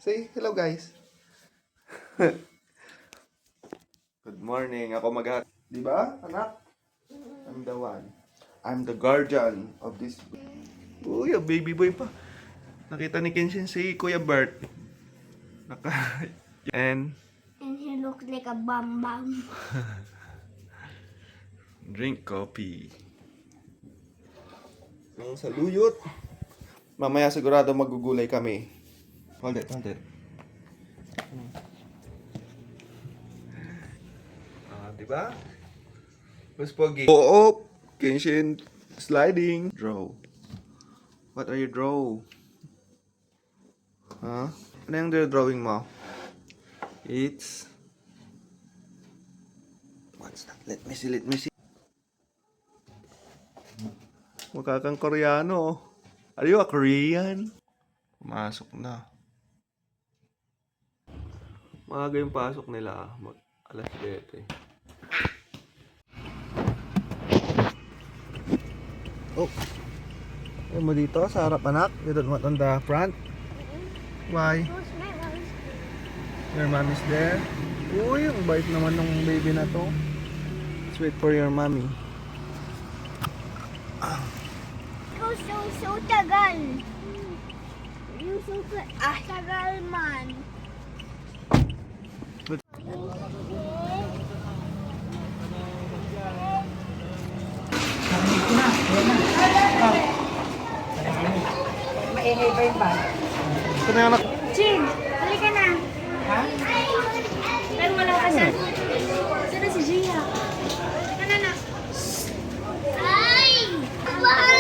Say hello, guys. Good morning. Ako Di ba, anak? I'm the one. I'm the guardian of this. Uy, a baby boy pa. Nakita ni Kenshin si Kuya Bert. And he looks like a bum bum. drink coffee. Ang saluyot. Mamaya sigurado magugulay kami. Hold it. Diba? Mas pogi. Oo, Kenshin sliding. Draw. What are you draw? Huh? Ano yung drawing mo? It's... What's that? Let me see. Mukha kang Koreano. Are you a Korean? Pumasok na. Maaga yung pasok nila. Alas 7. Oh. Ayaw mo dito sa harap, anak? You don't want on the front? Why? Your mom is there? Uy, ang bait naman ng baby na to. Let's wait for your mommy. So tagal. Tagal man. Maingay ba yung bag? Ito na anak. Jim, halika na. Ha? Pero wala ka sa... Saan na si Gia? Halika na na. Ay! Bye!